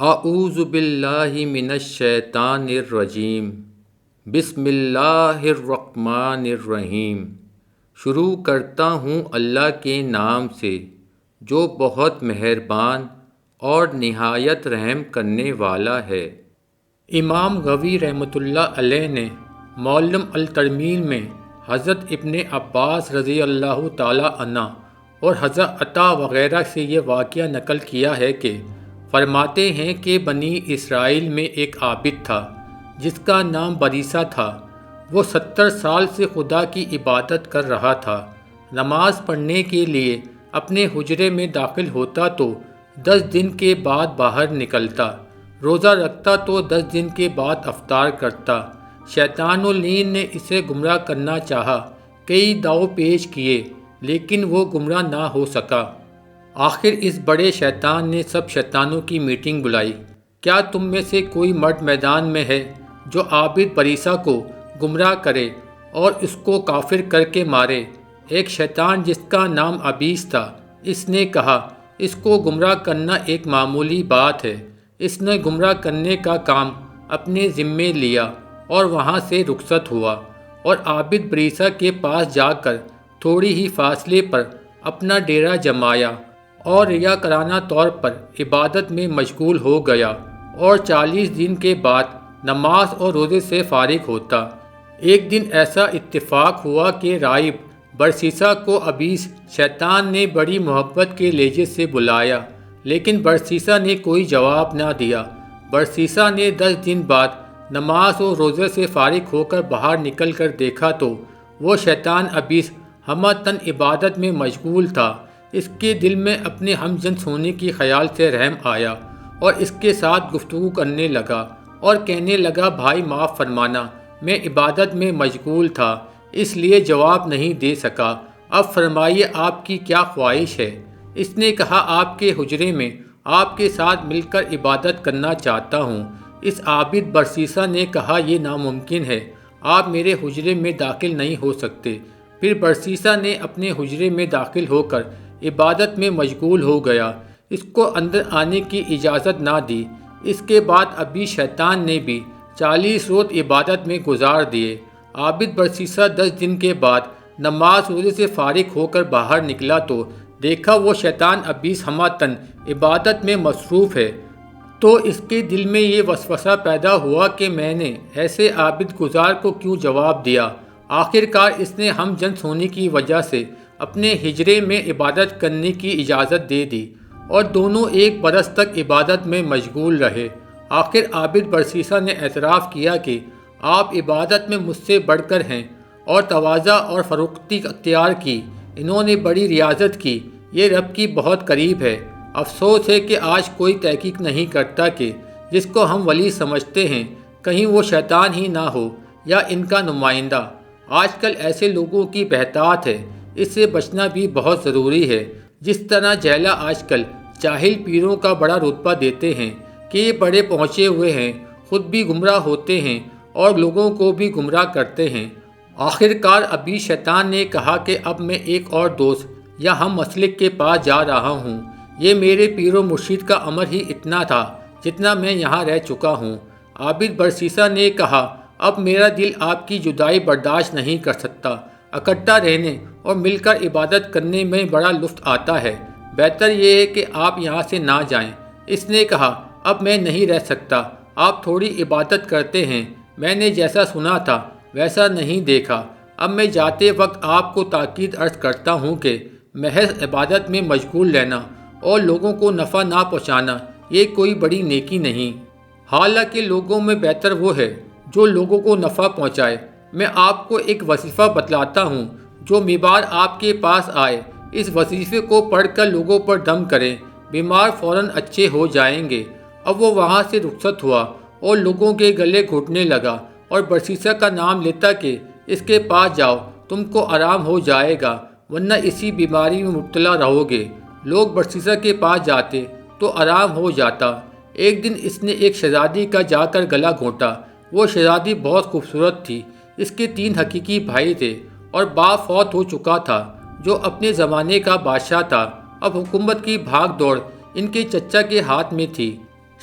اعوذ باللہ من الشیطان الرجیم بسم اللہ الرحمن الرحیم۔ شروع کرتا ہوں اللہ کے نام سے جو بہت مہربان اور نہایت رحم کرنے والا ہے۔ امام غوی رحمۃ اللہ علیہ نے معلم الترمیم میں حضرت ابن عباس رضی اللہ تعالی عنہ اور حضرت عطا وغیرہ سے یہ واقعہ نقل کیا ہے کہ فرماتے ہیں کہ بنی اسرائیل میں ایک عابد تھا جس کا نام بریسا تھا۔ وہ 70 سال سے خدا کی عبادت کر رہا تھا۔ نماز پڑھنے کے لیے اپنے حجرے میں داخل ہوتا تو 10 دن کے بعد باہر نکلتا، روزہ رکھتا تو 10 دن کے بعد افطار کرتا۔ شیطان اللعین نے اسے گمراہ کرنا چاہا، کئی داؤ پیش کیے لیکن وہ گمراہ نہ ہو سکا۔ آخر اس بڑے شیطان نے سب شیطانوں کی میٹنگ بلائی۔ کیا تم میں سے کوئی مرد میدان میں ہے جو عابد بریسا کو گمراہ کرے اور اس کو کافر کر کے مارے؟ ایک شیطان جس کا نام ابیس تھا، اس نے کہا اس کو گمراہ کرنا ایک معمولی بات ہے۔ اس نے گمراہ کرنے کا کام اپنے ذمے لیا اور وہاں سے رخصت ہوا اور عابد بریسا کے پاس جا کر تھوڑی ہی فاصلے پر اپنا ڈیرا جمایا اور ریاکارانہ طور پر عبادت میں مشغول ہو گیا اور 40 دن کے بعد نماز اور روزے سے فارغ ہوتا۔ ایک دن ایسا اتفاق ہوا کہ راہب برسیسا کو ابیس شیطان نے بڑی محبت کے لہجے سے بلایا، لیکن برسیسا نے کوئی جواب نہ دیا۔ برسیسا نے 10 دن بعد نماز اور روزے سے فارغ ہو کر باہر نکل کر دیکھا تو وہ شیطان ابیس ہمہ تن عبادت میں مشغول تھا۔ اس کے دل میں اپنے ہم جنس ہونے کی خیال سے رحم آیا اور اس کے ساتھ گفتگو کرنے لگا اور کہنے لگا بھائی معاف فرمانا، میں عبادت میں مشغول تھا اس لیے جواب نہیں دے سکا، اب فرمائیے آپ کی کیا خواہش ہے؟ اس نے کہا آپ کے حجرے میں آپ کے ساتھ مل کر عبادت کرنا چاہتا ہوں۔ اس عابد برسیسا نے کہا یہ ناممکن ہے، آپ میرے حجرے میں داخل نہیں ہو سکتے۔ پھر برسیسا نے اپنے حجرے میں داخل ہو کر عبادت میں مشغول ہو گیا، اس کو اندر آنے کی اجازت نہ دی۔ اس کے بعد ابھی شیطان نے بھی 40 روز عبادت میں گزار دیے۔ عابد برسیسا 10 دن کے بعد نماز روزے سے فارغ ہو کر باہر نکلا تو دیکھا وہ شیطان ابیس ہمہ تن عبادت میں مصروف ہے، تو اس کے دل میں یہ وسوسہ پیدا ہوا کہ میں نے ایسے عابد گزار کو کیوں جواب دیا۔ آخر کار اس نے ہم جنس ہونے کی وجہ سے اپنے حجرے میں عبادت کرنے کی اجازت دے دی اور دونوں 1 برس تک عبادت میں مشغول رہے۔ آخر عابد برسیسا نے اعتراف کیا کہ آپ عبادت میں مجھ سے بڑھ کر ہیں اور تواضع اور فروختی اختیار کی، انہوں نے بڑی ریاضت کی، یہ رب کی بہت قریب ہے۔ افسوس ہے کہ آج کوئی تحقیق نہیں کرتا کہ جس کو ہم ولی سمجھتے ہیں کہیں وہ شیطان ہی نہ ہو یا ان کا نمائندہ۔ آج کل ایسے لوگوں کی بہتات ہے، اس سے بچنا بھی بہت ضروری ہے۔ جس طرح جہلا آج کل جاہل پیروں کا بڑا رتبہ دیتے ہیں کہ یہ بڑے پہنچے ہوئے ہیں، خود بھی گمراہ ہوتے ہیں اور لوگوں کو بھی گمراہ کرتے ہیں۔ آخر کار ابھی شیطان نے کہا کہ اب میں ایک اور دوست یا ہم مسلک کے پاس جا رہا ہوں، یہ میرے پیر و مرشد کا عمر ہی اتنا تھا جتنا میں یہاں رہ چکا ہوں۔ عابد برسیسا نے کہا اب میرا دل آپ کی جدائی برداشت نہیں کر سکتا، اکٹھا رہنے اور مل کر عبادت کرنے میں بڑا لطف آتا ہے، بہتر یہ ہے کہ آپ یہاں سے نہ جائیں۔ اس نے کہا اب میں نہیں رہ سکتا، آپ تھوڑی عبادت کرتے ہیں، میں نے جیسا سنا تھا ویسا نہیں دیکھا، اب میں جاتے وقت آپ کو تاکید عرض کرتا ہوں کہ محض عبادت میں مشغول رہنا اور لوگوں کو نفع نہ پہنچانا یہ کوئی بڑی نیکی نہیں، حالانکہ لوگوں میں بہتر وہ ہے جو لوگوں کو نفع پہنچائے۔ میں آپ کو ایک وظیفہ بتلاتا ہوں، جو بیمار آپ کے پاس آئے اس وظیفے کو پڑھ کر لوگوں پر دم کریں، بیمار فوراً اچھے ہو جائیں گے۔ اب وہ وہاں سے رخصت ہوا اور لوگوں کے گلے گھٹنے لگا اور برسیسا کا نام لیتا کہ اس کے پاس جاؤ تم کو آرام ہو جائے گا ورنہ اسی بیماری میں مبتلا رہو گے۔ لوگ برسیسا کے پاس جاتے تو آرام ہو جاتا۔ ایک دن اس نے ایک شہزادی کا جا کر گلا گھونٹا۔ وہ شہزادی بہت خوبصورت تھی، اس کے 3 حقیقی بھائی تھے اور باپ فوت ہو چکا تھا جو اپنے زمانے کا بادشاہ تھا۔ اب حکومت کی بھاگ دوڑ ان کے چچا کے ہاتھ میں تھی۔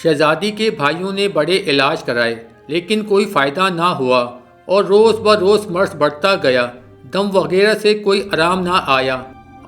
شہزادی کے بھائیوں نے بڑے علاج کرائے لیکن کوئی فائدہ نہ ہوا اور روز بروز مرض بڑھتا گیا، دم وغیرہ سے کوئی آرام نہ آیا۔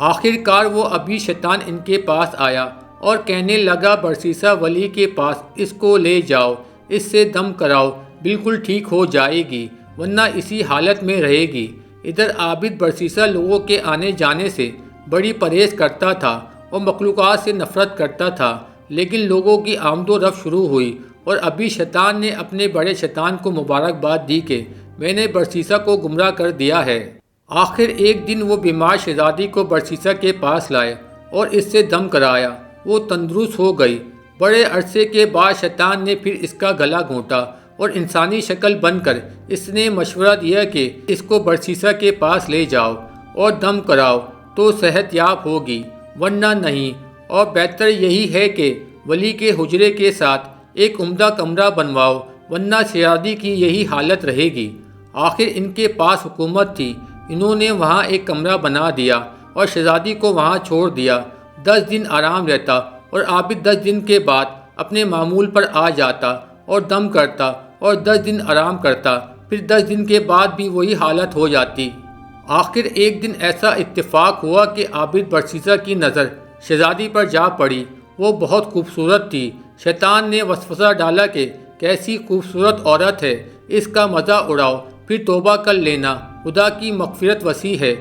آخر کار وہ ابھی شیطان ان کے پاس آیا اور کہنے لگا برسیسہ ولی کے پاس اس کو لے جاؤ، اس سے دم کراؤ، بالکل ٹھیک ہو جائے گی ورنہ اسی حالت میں رہے گی۔ ادھر عابد برسیسہ لوگوں کے آنے جانے سے بڑی پرہیز کرتا تھا اور مخلوقات سے نفرت کرتا تھا، لیکن لوگوں کی آمد و رفت شروع ہوئی اور ابھی شیطان نے اپنے بڑے شیطان کو مبارکباد دی کہ میں نے برسیسہ کو گمراہ کر دیا ہے۔ آخر ایک دن وہ بیمار شہزادی کو برسیسہ کے پاس لائے اور اس سے دم کرایا، وہ تندرست ہو گئی۔ بڑے عرصے کے بعد شیطان نے پھر اس کا گلا گھونٹا اور انسانی شکل بن کر اس نے مشورہ دیا کہ اس کو برسیسہ کے پاس لے جاؤ اور دم کراؤ تو صحت یاب ہوگی ورنہ نہیں، اور بہتر یہی ہے کہ ولی کے حجرے کے ساتھ ایک عمدہ کمرہ بنواؤ ورنہ شہزادی کی یہی حالت رہے گی۔ آخر ان کے پاس حکومت تھی، انہوں نے وہاں ایک کمرہ بنا دیا اور شہزادی کو وہاں چھوڑ دیا۔ 10 دن آرام رہتا اور عابد 10 دن کے بعد اپنے معمول پر آ جاتا اور دم کرتا اور 10 دن آرام کرتا، پھر 10 دن کے بعد بھی وہی حالت ہو جاتی۔ آخر ایک دن ایسا اتفاق ہوا کہ عابد برسیسہ کی نظر شہزادی پر جا پڑی، وہ بہت خوبصورت تھی۔ شیطان نے وسوسہ ڈالا کہ کیسی خوبصورت عورت ہے، اس کا مزہ اڑاؤ، پھر توبہ کر لینا، خدا کی مغفرت وسیع ہے۔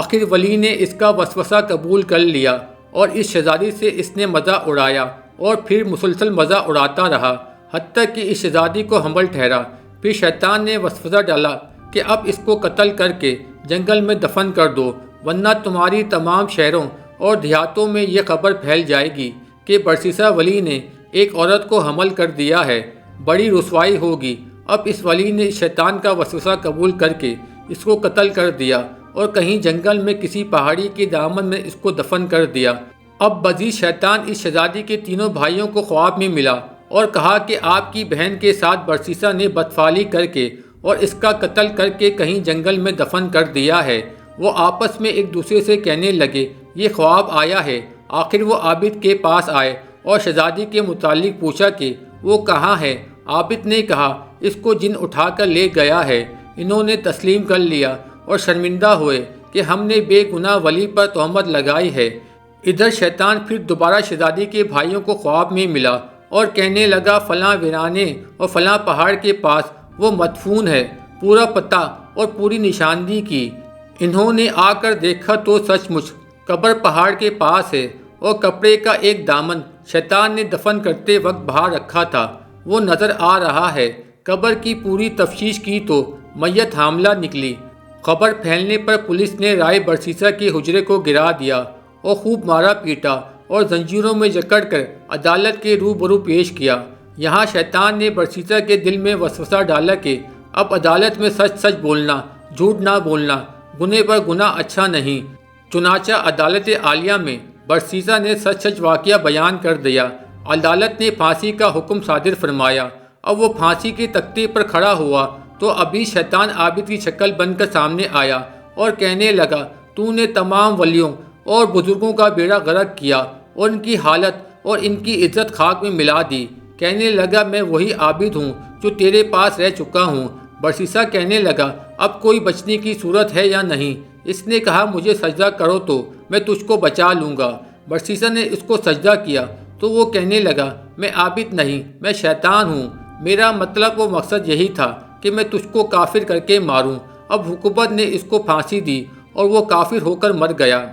آخر ولی نے اس کا وسوسہ قبول کر لیا اور اس شہزادی سے اس نے مزہ اڑایا اور پھر مسلسل مزہ اڑاتا رہا حتیٰ کہ اس شہزادی کو حمل ٹھہرا۔ پھر شیطان نے وسوسہ ڈالا کہ اب اس کو قتل کر کے جنگل میں دفن کر دو ورنہ تمہاری تمام شہروں اور دیہاتوں میں یہ خبر پھیل جائے گی کہ برسیسہ ولی نے ایک عورت کو حمل کر دیا ہے، بڑی رسوائی ہوگی۔ اب اس ولی نے شیطان کا وسوسہ قبول کر کے اس کو قتل کر دیا اور کہیں جنگل میں کسی پہاڑی کے دامن میں اس کو دفن کر دیا۔ اب مزید شیطان اس شہزادی کے تینوں بھائیوں کو خواب میں ملا اور کہا کہ آپ کی بہن کے ساتھ برسیسہ نے بدفعلی کر کے اور اس کا قتل کر کے کہیں جنگل میں دفن کر دیا ہے۔ وہ آپس میں ایک دوسرے سے کہنے لگے یہ خواب آیا ہے۔ آخر وہ عابد کے پاس آئے اور شہزادی کے متعلق پوچھا کہ وہ کہاں ہے۔ عابد نے کہا اس کو جن اٹھا کر لے گیا ہے۔ انہوں نے تسلیم کر لیا اور شرمندہ ہوئے کہ ہم نے بے گناہ ولی پر تہمت لگائی ہے۔ ادھر شیطان پھر دوبارہ شہزادی کے بھائیوں کو خواب میں ملا اور کہنے لگا فلاں ویرانے اور فلاں پہاڑ کے پاس وہ مدفون ہے، پورا پتہ اور پوری نشاندہی کی۔ انہوں نے آ کر دیکھا تو سچ مچ قبر پہاڑ کے پاس ہے اور کپڑے کا ایک دامن شیطان نے دفن کرتے وقت باہر رکھا تھا، وہ نظر آ رہا ہے۔ قبر کی پوری تفتیش کی تو میت حاملہ نکلی۔ خبر پھیلنے پر پولیس نے رائے برسیسہ کے حجرے کو گرا دیا اور خوب مارا پیٹا اور زنجیروں میں جکڑ کر عدالت کے روبرو پیش کیا۔ یہاں شیطان نے برسیسہ کے دل میں وسوسہ ڈالا کہ اب عدالت میں سچ سچ بولنا، جھوٹ نہ بولنا، گناہ پر گناہ اچھا نہیں۔ چنانچہ عدالت عالیہ میں برسیسہ نے سچ سچ واقعہ بیان کر دیا۔ عدالت نے پھانسی کا حکم صادر فرمایا۔ اب وہ پھانسی کے تختے پر کھڑا ہوا تو ابھی شیطان عابد کی شکل بن کر سامنے آیا اور کہنے لگا تو نے تمام ولیوں اور بزرگوں کا بیڑا غرق کیا اور ان کی حالت اور ان کی عزت خاک میں ملا دی۔ کہنے لگا میں وہی عابد ہوں جو تیرے پاس رہ چکا ہوں۔ برسیسہ کہنے لگا اب کوئی بچنے کی صورت ہے یا نہیں؟ اس نے کہا مجھے سجدہ کرو تو میں تجھ کو بچا لوں گا۔ برسیسہ نے اس کو سجدہ کیا تو وہ کہنے لگا میں عابد نہیں، میں شیطان ہوں، میرا مطلب و مقصد یہی تھا کہ میں تجھ کو کافر کر کے ماروں۔ اب حکومت نے اس کو پھانسی دی اور وہ کافر ہو کر مر گیا۔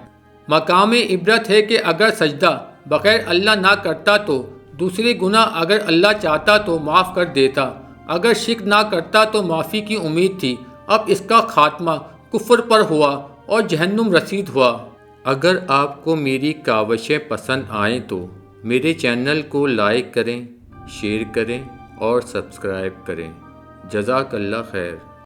مقام عبرت ہے کہ اگر سجدہ بغیر اللہ نہ کرتا تو دوسرے گناہ اگر اللہ چاہتا تو معاف کر دیتا، اگر شرک نہ کرتا تو معافی کی امید تھی۔ اب اس کا خاتمہ کفر پر ہوا اور جہنم رسید ہوا۔ اگر آپ کو میری کاوشیں پسند آئیں تو میرے چینل کو لائک کریں، شیئر کریں اور سبسکرائب کریں۔ جزاک اللہ خیر۔